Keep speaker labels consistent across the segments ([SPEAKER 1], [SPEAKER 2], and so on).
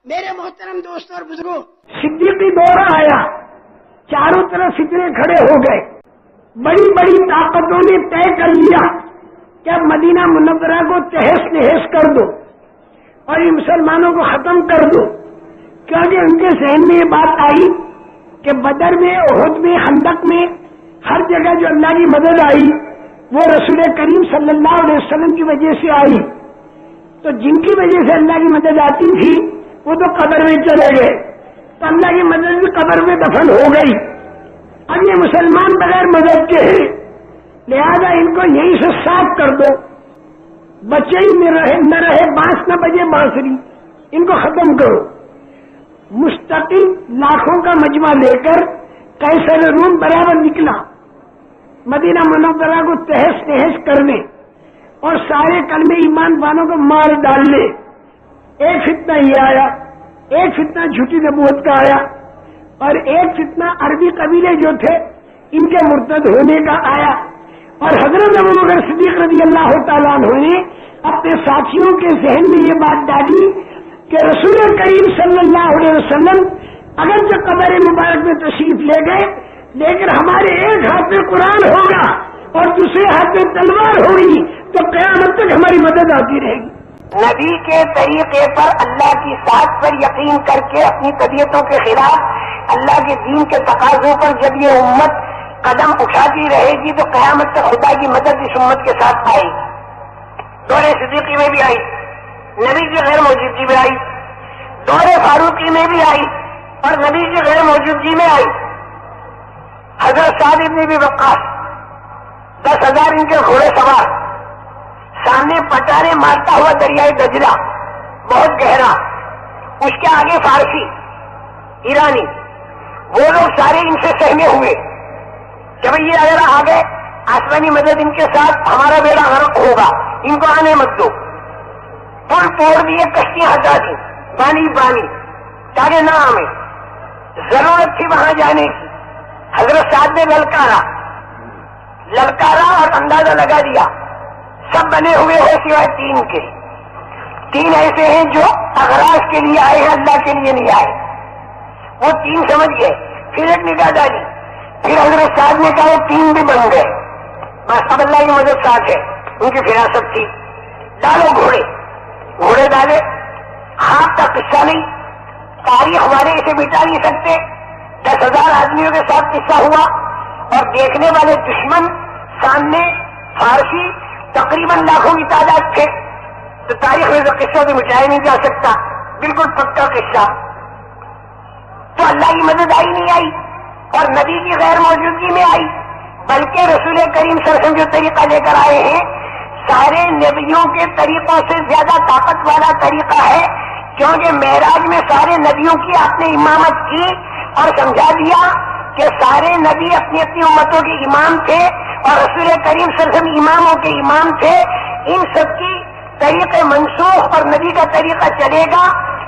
[SPEAKER 1] میرے محترم دوستوں اور بزرگوں،
[SPEAKER 2] صدیقی دورہ آیا، چاروں طرف فتنے کھڑے ہو گئے، بڑی بڑی طاقتوں نے طے کر لیا کہ اب مدینہ منورہ کو تہس نہس کر دو اور یہ مسلمانوں کو ختم کر دو، کیونکہ ان کے ذہن میں یہ بات آئی کہ بدر میں، احد میں، خندق میں ہر جگہ جو اللہ کی مدد آئی وہ رسول کریم صلی اللہ علیہ وسلم کی وجہ سے آئی، تو جن کی وجہ سے اللہ کی مدد آتی تھی وہ تو قبر میں چلے گئے، تو اللہ کی مدد بھی قبر میں دفن ہو گئی۔ اب یہ مسلمان بغیر مدد کے ہیں، لہذا ان کو یہیں سے صاف کر دو، بچے ہی نہ رہے، بانس نہ بجے بانسری، ان کو ختم کرو۔ مستقل لاکھوں کا مجمع لے کر قیصر روم برابر نکلا مدینہ منورہ کو تہس نہس کرنے اور سارے کلمے ایمان والوں کو مار ڈالنے۔ ایک فتنہ یہ آیا، ایک فتنہ جھوٹی نبوت کا آیا، اور ایک فتنہ عربی قبیلے جو تھے ان کے مرتد ہونے کا آیا، اور حضرت ابوبکر صدیق رضی اللہ تعالیٰ عنہ نے اپنے ساتھیوں کے ذہن میں یہ بات ڈالی کہ رسول کریم صلی اللہ علیہ وسلم اگر جو قبر مبارک میں تشریف لے گئے، لیکن ہمارے ایک ہاتھ میں قرآن ہوگا اور دوسرے ہاتھ میں تلوار ہوگی تو قیامت تک ہماری مدد آتی رہے گی۔
[SPEAKER 3] نبی کے طریقے پر، اللہ کی ذات پر یقین کر کے اپنی طبیعتوں کے خلاف اللہ کے دین کے تقاضوں پر جب یہ امت قدم اٹھاتی رہے گی تو قیامت تک خدا کی مدد اس امت کے ساتھ آئے گی۔ دور صدیقی میں بھی آئی، نبی کی غیر موجودگی میں آئی، دور فاروقی میں بھی آئی اور نبی کی غیر موجودگی میں آئی۔ حضرت سعد بن ابی وقاص 10,000 ان کے گھوڑے سوار، سامنے پٹارے مارتا ہوا دریائے دجلہ بہت گہرا، اس کے آگے فارسی، ایرانی، وہ لوگ سارے ان سے سہمے ہوئے کہ بھئی یہ اگر آ گئے آسمانی مدد ان کے ساتھ ہمارا بیڑا غرق ہوگا، ان کو آنے مت دو۔ پل توڑ دیے، کشتیاں ہٹا دی، بانی تاکہ نہ آئیں، ضرورت تھی وہاں جانے کی۔ حضرت سعد نے للکارا اور اندازہ لگا دیا، سب بنے ہوئے ہیں سوائے 3 کے۔ 3 ایسے ہیں جو اغراض کے لیے آئے ہیں، اللہ کے لیے نہیں آئے، وہ 3 سمجھ گئے، پھر ایک نگاہ ڈالی، پھر حضرت صاحب نے کہا 3 بھی بن گئے، بس اب اللہ کی مدد ساتھ ہے، ان کی فراست تھی، ڈالو گھوڑے ڈالے۔ خواب کا قصہ نہیں، تاریخ والے اسے مٹا نہیں سکتے۔ 10,000 آدمیوں کے ساتھ قصہ ہوا اور دیکھنے والے دشمن سامنے فارسی تقریباً لاکھوں کی تعداد تھے، تو تاریخ میں تو قصہ تو مٹایا نہیں جا سکتا، بالکل پکا قصہ۔ تو اللہ کی مدد آئی نہیں آئی اور نبی کی غیر موجودگی میں آئی، بلکہ رسول کریم صلی اللہ علیہ وسلم جو طریقہ لے کر آئے ہیں سارے نبیوں کے طریقوں سے زیادہ طاقت والا طریقہ ہے، کیونکہ معراج میں سارے نبیوں کی آپ نے امامت کی اور سمجھا دیا کہ سارے نبی اپنی اپنی امتوں کے امام تھے اور رسول کریم صلی اللہ علیہ وسلم اماموں کے امام تھے۔ ان سب کی طریقے منسوخ اور نبی کا طریقہ چلے گا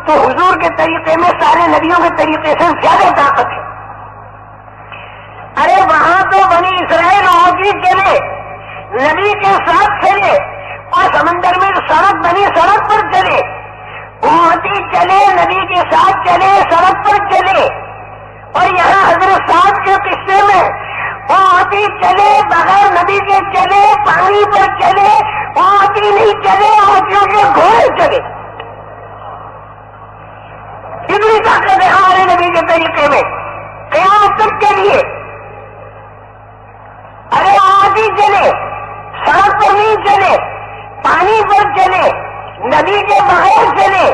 [SPEAKER 3] تو حضور کے طریقے میں سارے نبیوں کے طریقے سے زیادہ طاقت ہے۔ ارے وہاں تو بنی اسرائیل ہوتی چلے، نبی کے ساتھ چلے، اور سمندر میں سڑک بنی سڑک پر چلے، امتی چلے، نبی کے ساتھ چلے، سڑک پر چلے۔ اور یہاں حضرت صاحب کے قصے میں امتی چلے، بغیر نبی کے چلے، پانی پر چلے، امتی نہیں چلے، امتیوں کے گھوڑے چلے۔ اتنی طاقت ہے ہمارے نبی کے طریقے میں قیامت تک کے لیے۔ ارے امتی چلے، سڑک پر نہیں چلے، پانی پر چلے، نبی کے بغیر چلے،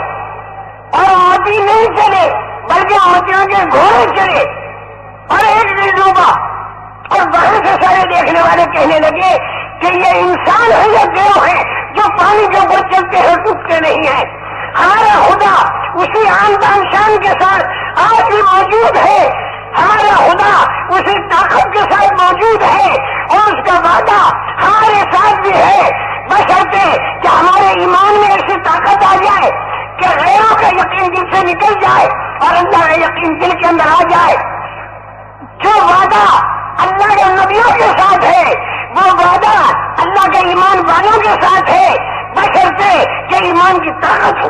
[SPEAKER 3] اور امتی نہیں چلے بلکہ امتیوں کے گھوڑے چلے، اور ایک دل ڈوبا، اور وہاں سے سارے دیکھنے والے کہنے لگے کہ یہ انسان ہے یا گروہ ہے جو پانی کے اوپر چلتے ہیں ڈوبتے نہیں ہیں۔ ہمارا خدا اسی آن بان شان کے ساتھ آج بھی موجود ہے، ہمارا خدا اسی طاقت کے ساتھ موجود ہے، اور اس کا وعدہ ہمارے ساتھ بھی ہے، بشرطے کہ ہمارے ایمان میں ایسی طاقت آ جائے کہ غیروں کا یقین دل سے نکل جائے اور اللہ کا یقین دل کے اندر آ جائے۔ جو وعدہ اللہ کے نبیوں کے ساتھ ہے وہ وعدہ اللہ کے ایمان والوں کے ساتھ ہے، بشرطے کہ ایمان کی طاقت ہو۔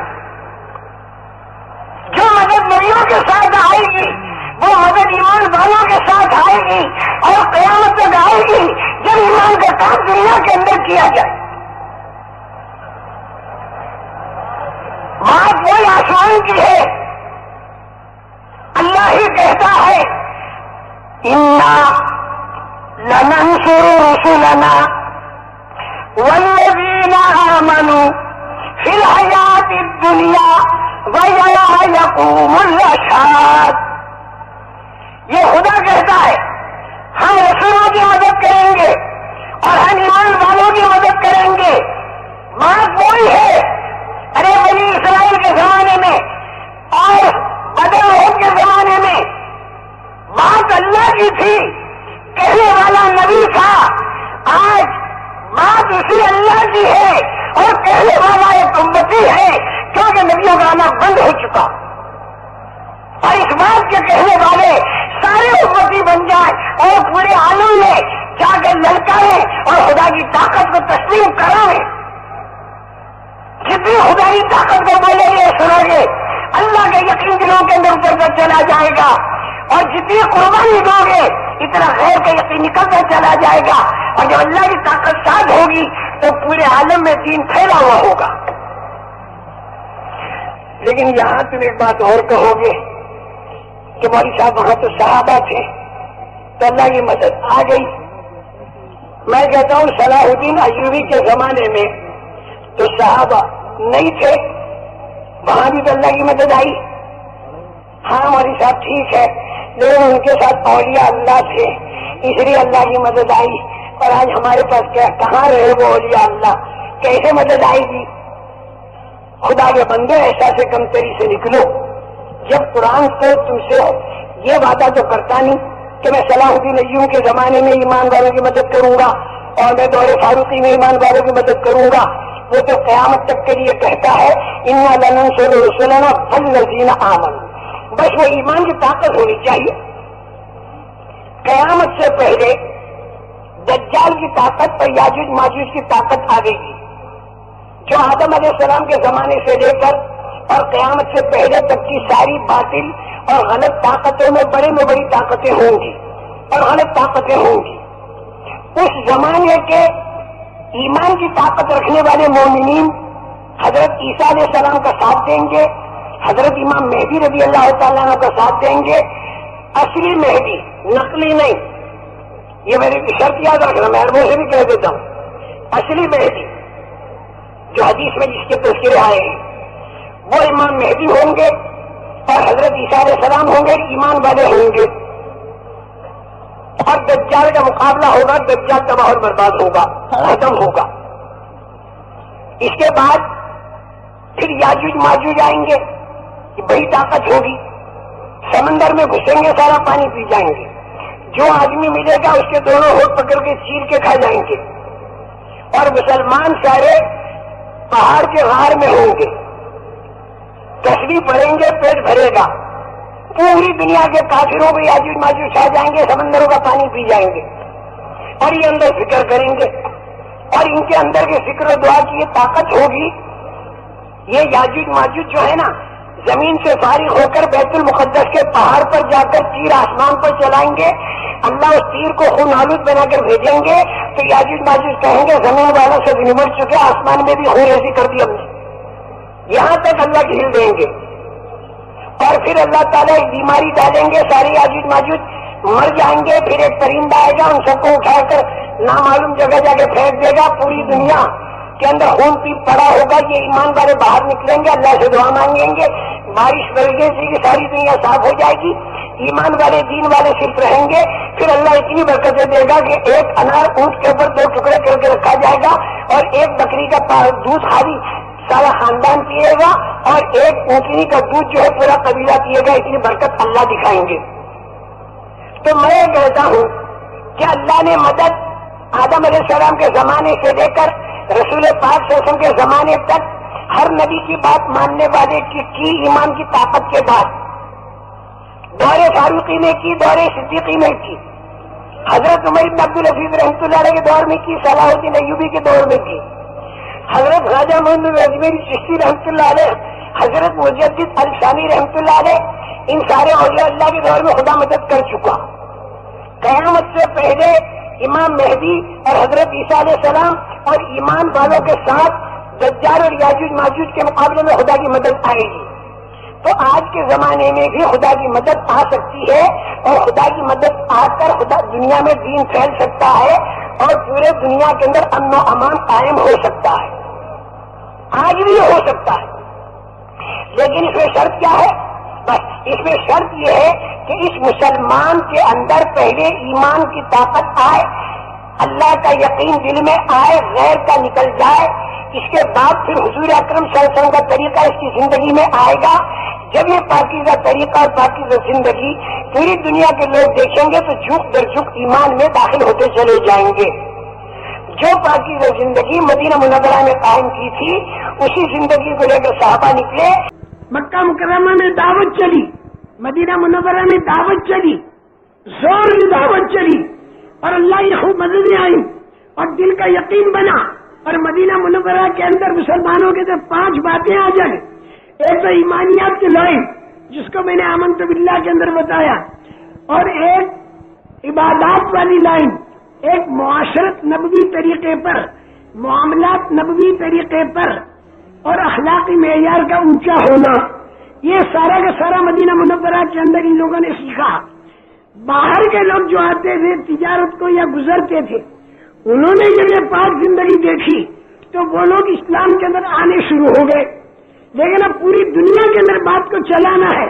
[SPEAKER 3] گی، وہ مدد ایمان والوں کے ساتھ آئے گی اور قیامت تک آئے گی جب ایمان کا کام دنیا کے اندر کیا جائے. بات وہی آسمان کی ہے. اللہ ہی کہتا ہے اِنَّا لَنَنصُرُ رُسُلَنَا وَالَّذِينَ آمَنُوا فِي الْحَيَاةِ الدُّنْيَا وَيَوْمَ يَقُومُ الْأَشْهَادُ. یہ خدا کہتا ہے ہم رسولوں کی مدد کریں گے اور ہم ایمان والوں کی مدد کریں گے. بات وہی ہے. ارے بنی اسرائیل کے زمانے میں اور بدر احد کے زمانے میں بات اللہ کی تھی، کہنے والا نبی تھا. آج بات اسی اللہ کی ہے اور کہنے والا ایک امتی ہے، کیونکہ نبیوں کا آنا بند ہو چکا. اور اس بات کے کہنے والے سارے امتی بن جائیں اور پورے عالم میں جا کر للکاریں اور خدا کی طاقت کو تسلیم کرائیں. جتنی خدا کی طاقت کو بولیں گے سنو گے، اللہ کا یقین دلوں کے اندر اترتا چلا جائے گا. اور جتنی قربانی دو گے اتنا غیر کا یقین نکلتا چلا جائے گا. اور جب اللہ کی طاقت ساتھ ہوگی تو پورے عالم میں دین پھیلا ہوا ہوگا. لیکن یہاں تم ایک بات اور کہو گے کہ مولوی صاحب وہاں تو صحابہ تھے تو اللہ کی مدد آ گئی. میں کہتا ہوں صلاح الدین ایوبی کے زمانے میں تو صحابہ نہیں تھے، وہاں بھی تو اللہ کی مدد آئی. ہاں مولوی صاحب ٹھیک ہے، لیکن ان کے ساتھ اولیاء اللہ تھے اس لیے اللہ کی مدد آئی. اور آج ہمارے پاس کیا کہاں رہے وہ اولیاء اللہ، کیسے مدد آئے گی؟ خدا کے بندے ایسا سے کم تری سے نکلو. جب قرآن کو تم سے یہ وعدہ تو کرتا نہیں کہ میں صلاح الدین ایوبی کے زمانے میں ایمان والوں کی مدد کروں گا اور میں دور فاروقی میں ایمان والوں کی مدد کروں گا. وہ تو قیامت تک کے لیے کہتا ہے اِنَّا لَنَنصُرُ رُسُلَنَا وَالَّذِينَ آمَنُوا. بس وہ ایمان کی طاقت ہونی چاہیے. قیامت سے پہلے دجال کی طاقت اور یاجوج ماجوج کی طاقت آ گئی تھی جو آدم علیہ السلام کے زمانے سے لے کر اور قیامت سے پہلے تک کی ساری باطل اور غلط طاقتوں میں بڑی طاقتیں ہوں گی اور غلط طاقتیں ہوں گی. اس زمانے کے ایمان کی طاقت رکھنے والے مومنین حضرت عیسیٰ علیہ السلام کا ساتھ دیں گے، حضرت امام مہدی رضی اللہ تعالیٰ عنہ کا ساتھ دیں گے. اصلی مہدی، نقلی نہیں، یہ میری شرط یاد رکھنا، میں عربوں سے بھی کہہ دیتا ہوں. اصلی مہدی جو حدیث میں جس کے تذکرے آئے ہیں وہ امام مہدی ہوں گے اور حضرت عیسیٰ علیہ السلام ہوں گے، ایمان والے ہوں گے. اور دجال کا مقابلہ ہوگا، دجال تباہ اور برباد ہوگا، ختم ہوگا. اس کے بعد پھر یاجوج ماجوج آئیں گے، بڑی طاقت ہوگی، سمندر میں گھسیں گے، سارا پانی پی جائیں گے. جو آدمی ملے گا اس کے دونوں ہاتھ پکڑ کے چیر کے کھا جائیں گے. اور مسلمان سارے پہاڑ کے غار میں ہوں گے، تسبیح پڑھیں گے، پیٹ بھرے گا. پوری دنیا کے کافروں کو یاجوج ماجوج آ جائیں گے، سمندروں کا پانی پی جائیں گے. اور یہ اندر فکر کریں گے اور ان کے اندر کے فکر و دعا کی یہ طاقت ہوگی. یہ یاجوج ماجوج جو ہے نا، زمین سے فارغ ہو کر بیت المقدس کے پہاڑ پر جا کر تیر آسمان پر چلائیں گے. اللہ اس تیر کو خون آلود بنا کر بھیجیں گے تو یاجوج ماجوج کہیں گے زمین والوں سے نمٹ چکے، آسمان میں بھی خون ایسی کر دی ہم نے. یہاں تک اللہ کی ہل دیں گے. اور پھر اللہ تعالیٰ ایک بیماری ڈالیں گے، سارے یاجوج ماجوج مر جائیں گے. پھر ایک پرندہ آئے گا، ان سب کو اٹھا کر نامعلوم جگہ جا کے پھینک دے گا. پوری دنیا کے اندر خون پیپ پڑا ہوگا. یہ ایمان والے باہر نکلیں گے، اللہ سے دعا مانگیں گے، بارش برسے گی کہ ساری دنیا صاف ہو جائے گی. ایمان والے دین والے صرف رہیں گے. پھر اللہ اتنی برکتیں دے گا کہ ایک انار اونٹ کے اوپر 2 ٹکڑے کر کے رکھا جائے گا اور ایک بکری کا دودھ خالی سارا خاندان پیے گا اور ایک اونٹنی کا دودھ جو ہے پورا قبیلہ پیے گا. اتنی برکت اللہ دکھائیں گے. تو میں کہتا ہوں کہ اللہ نے مدد آدم علیہ السلام کے زمانے سے لے کر رسول پاک صلی اللہ علیہ وسلم کے زمانے تک ہر نبی کی بات ماننے والے کی ایمان کی طاقت کے بعد دور فاروقی میں کی، دور صدیقی میں کی، حضرت عمر بن عبدالعزیز رحمۃ اللہ علیہ کے دور میں کی، صلاح الدین ایوبی کے دور میں کی، حضرت خواجہ محمد اجمیری چشتی رحمۃ اللہ علیہ، حضرت مجدد الثانی رحمۃ اللہ علیہ، ان سارے اولیاء اللہ کے دور میں خدا مدد کر چکا. قیامت سے پہلے امام مہدی اور حضرت عیسیٰ علیہ السلام اور ایمان والوں کے ساتھ دجال اور یاجوج ماجوج کے مقابلے میں خدا کی مدد آئے گی. تو آج کے زمانے میں بھی خدا کی مدد آ سکتی ہے اور خدا کی مدد آ کر خدا دنیا میں دین پھیل سکتا ہے اور پورے دنیا کے اندر امن و امان قائم ہو سکتا ہے. آج بھی ہو سکتا ہے. لیکن اس میں شرط کیا ہے؟ بس اس میں شرط یہ ہے کہ اس مسلمان کے اندر پہلے ایمان کی طاقت آئے, اللہ کا یقین دل میں آئے, غیر کا نکل جائے. اس کے بعد پھر حضور اکرم صلی اللہ علیہ وسلم کا طریقہ اس کی زندگی میں آئے گا. جب یہ پاکیزہ طریقہ اور پاکیزہ زندگی پوری دنیا کے لوگ دیکھیں گے تو جھک در جھک ایمان میں داخل ہوتے چلے جائیں گے. جو پاکیزہ زندگی مدینہ منورہ میں قائم کی تھی اسی زندگی کو لے کر صحابہ نکلے.
[SPEAKER 2] مکہ مکرمہ میں دعوت چلی, مدینہ منورہ میں دعوت چلی, زور کی دعوت چلی اور اللہ کی خوب مددیں آئی اور دل کا یقین بنا. اور مدینہ منورہ کے اندر مسلمانوں کے تو 5 باتیں آ جائیں. ایک تو ایمانیات کی لائن جس کو میں نے آمنت باللہ کے اندر بتایا, اور ایک عبادات والی لائن, ایک معاشرت نبوی طریقے پر, معاملات نبوی طریقے پر اور اخلاقی معیار کا اونچا ہونا. یہ سارا کا سارا مدینہ منورہ کے اندر ان لوگوں نے سیکھا. باہر کے لوگ جو آتے تھے تجارت کو یا گزرتے تھے, انہوں نے جب یہ پاک زندگی دیکھی تو وہ لوگ اسلام کے اندر آنے شروع ہو گئے. لیکن اب پوری دنیا کے اندر بات کو چلانا ہے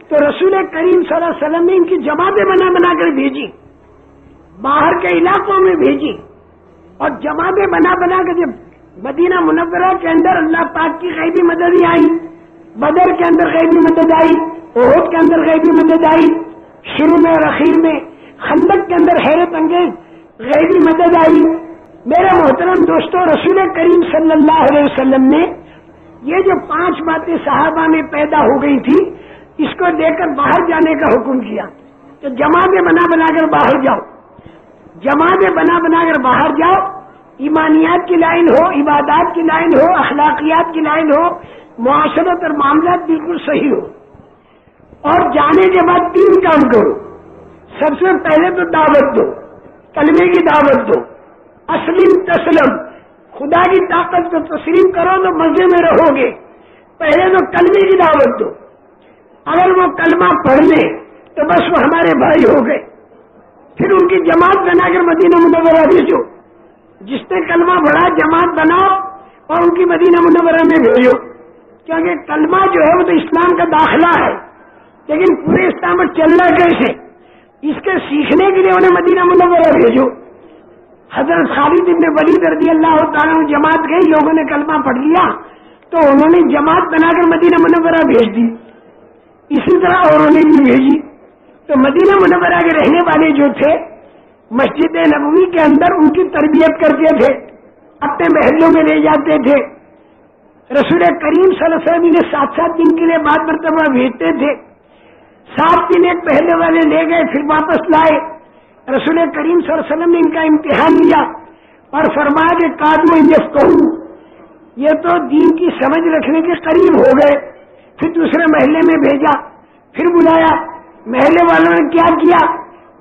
[SPEAKER 2] تو رسول کریم صلی اللہ علیہ وسلم نے ان کی جماعتیں بنا بنا کر بھیجی, باہر کے علاقوں میں بھیجی, اور جماعتیں بنا بنا کر جب مدینہ منورہ کے اندر اللہ پاک کی غیبی مدد آئی, بدر کے اندر غیبی مدد آئی, احد کے اندر غیبی مدد آئی, شروع میں اور اخیر میں خندق کے اندر حیرت انگیز غیبی مدد آئی. میرے محترم دوستوں, رسول کریم صلی اللہ علیہ وسلم نے یہ جو 5 باتیں صحابہ میں پیدا ہو گئی تھی اس کو دے کر باہر جانے کا حکم کیا کہ جماعتیں بنا بنا کر باہر جاؤ, جماعتیں بنا بنا کر باہر جاؤ. ایمانیات کی لائن ہو, عبادات کی لائن ہو, اخلاقیات کی لائن ہو, معاشرت اور معاملات بالکل صحیح ہو. اور جانے کے بعد 3 کام کرو. سب سے پہلے تو دعوت دو, کلمے کی دعوت دو. اسلم تسلم, خدا کی طاقت کو تسلیم کرو تو مزے میں رہو گے. پہلے تو کلمے کی دعوت دو. اگر وہ کلمہ پڑھ لیں تو بس وہ ہمارے بھائی ہو گئے. پھر ان کی جماعت بنا کر مدینہ منورہ بھیجو. جس نے کلمہ پڑھا جماعت بناؤ اور ان کی مدینہ منورہ میں بھیجو. کیونکہ کلمہ جو ہے وہ تو اسلام کا داخلہ ہے, لیکن پورے اسلام پر چلنا کیسے, اس کے سیکھنے کے لیے انہیں مدینہ منورہ بھیجو. حضرت خالد بن ولید رضی اللہ تعالیٰ عنہ جماعت گئی, لوگوں نے کلمہ پڑھ لیا تو انہوں نے جماعت بنا کر مدینہ منورہ بھیج دی. اسی طرح اوروں نے بھی بھیجی. تو مدینہ منورہ کے رہنے والے جو تھے مسجد نبوی کے اندر ان کی تربیت کرتے تھے, اپنے محلوں میں لے جاتے تھے. رسول کریم صلی اللہ علیہ وسلم نے 7 دن کے لیے بعد مرتبہ بھیجتے تھے. 7 دن ایک پہلے والے لے گئے, پھر واپس لائے. رسول کریم صلی اللہ علیہ وسلم نے ان کا امتحان لیا اور فرمایا کہ قادم یفقہون, یہ تو دین کی سمجھ رکھنے کے قریب ہو گئے. پھر دوسرے محلے میں بھیجا, پھر بلایا. محلے والوں نے کیا کیا,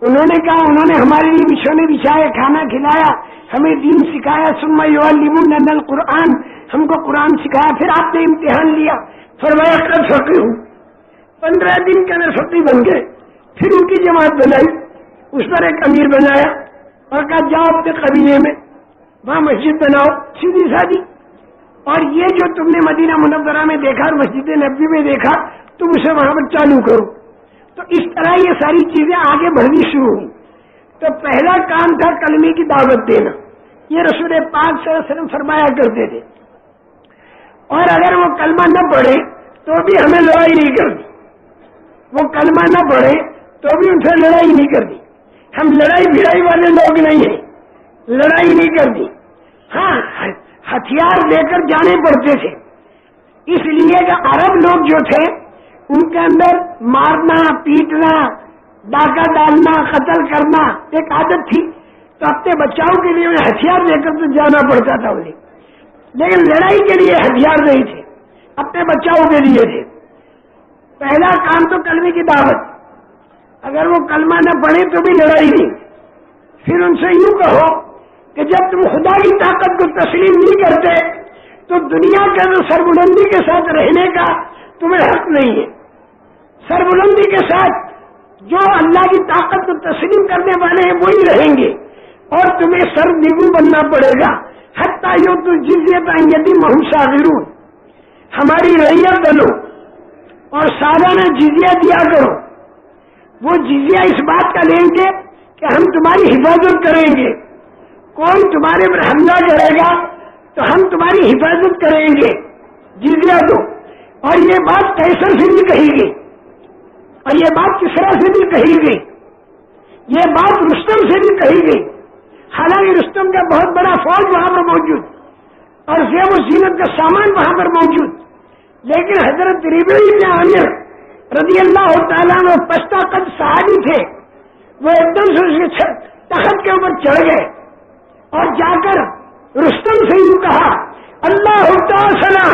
[SPEAKER 2] انہوں نے کہا انہوں نے ہمارے لیے بچھونے بچھائے, کھانا کھلایا, ہمیں دین سکھایا. ثم یعلموننا القرآن, ہم کو قرآن سکھایا. پھر آپ نے امتحان لیا, فرمایا قد فقیہ, 15 دن کے اندر فقیہ بن گئے. پھر ان کی جماعت بنائی, اس پر ایک امیر بنایا اور کہا جاؤ اپنے قبیلے میں وہاں مسجد بناؤ, سیدھی سادی. اور یہ جو تم نے مدینہ منورہ میں دیکھا اور مسجد نبوی میں دیکھا تم اسے وہاں پر چالو کرو. تو اس طرح یہ ساری چیزیں آگے بڑھنی شروع ہوئی. تو پہلا کام تھا کلمے کی دعوت دینا. یہ رسول پاک صلی اللہ علیہ وسلم فرمایا کرتے تھے. اور اگر وہ کلمہ نہ پڑھے تو بھی ہمیں لڑائی نہیں کرنی. وہ کلمہ نہ پڑھے تو بھی ان سے لڑائی نہیں کرنی. ہم لڑائی بھڑائی والے لوگ نہیں ہیں, لڑائی نہیں کرنی. ہاں ہتھیار لے کر جانے پڑتے تھے, اس لیے کہ عرب لوگ جو تھے ان کے اندر مارنا, پیٹنا, ڈاکہ ڈالنا, قتل کرنا ایک عادت تھی. تو اپنے بچاؤ کے لیے انہیں ہتھیار لے کر تو جانا پڑتا تھا انہیں, لیکن لڑائی کے لیے ہتھیار نہیں تھے, اپنے بچاؤ کے لیے تھے. پہلا کام تو کلمے کی دعوت. اگر وہ کلمہ نہ پڑھے تو بھی لڑائی نہیں. پھر ان سے یوں کہو کہ جب تم خدا کی طاقت کو تسلیم نہیں کرتے تو دنیا کے اندر سربلندی کے ساتھ رہنے کا تمہیں حق نہیں ہے. سربلندی کے ساتھ جو اللہ کی طاقت کو تسلیم کرنے والے ہیں وہی رہیں گے اور تمہیں سر نگو بننا پڑے گا. حتیٰ یوں تو جزیت یدی مہم صاغرون، ہماری رعیت بنو اور سالانہ جزیہ دیا کرو. وہ جزیہ اس بات کا لیں گے کہ ہم تمہاری حفاظت کریں گے. کوئی تمہارے پر حملہ کرے گا تو ہم تمہاری حفاظت کریں گے، جزیہ دو. اور یہ بات قیصر سے بھی کہی گئی اور یہ بات کسرا سے بھی کہی گئی، یہ بات رستم سے بھی کہی گئی. حالانکہ رستم کا بہت بڑا فوج وہاں پر موجود اور زیب و زینت کا سامان وہاں پر موجود، لیکن حضرت ربعی بن عامر رضی اللہ تعالیٰ عنہ پستہ قد صحابی تھے. وہ ایک دم سے اس کے تخت کے اوپر چڑھ گئے اور جا کر رستم سے یوں کہا، اللہ تعالی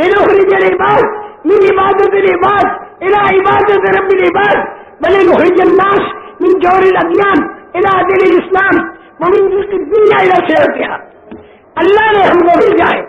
[SPEAKER 2] لنخرج العباد من عبادت العباد الى عبادت رب العباد ولنخرج الناس من جور الادیان الى دین الاسلام ومن ذکر الدنیا الى صحتها. اللہ نے ہم کو بھیجا ہے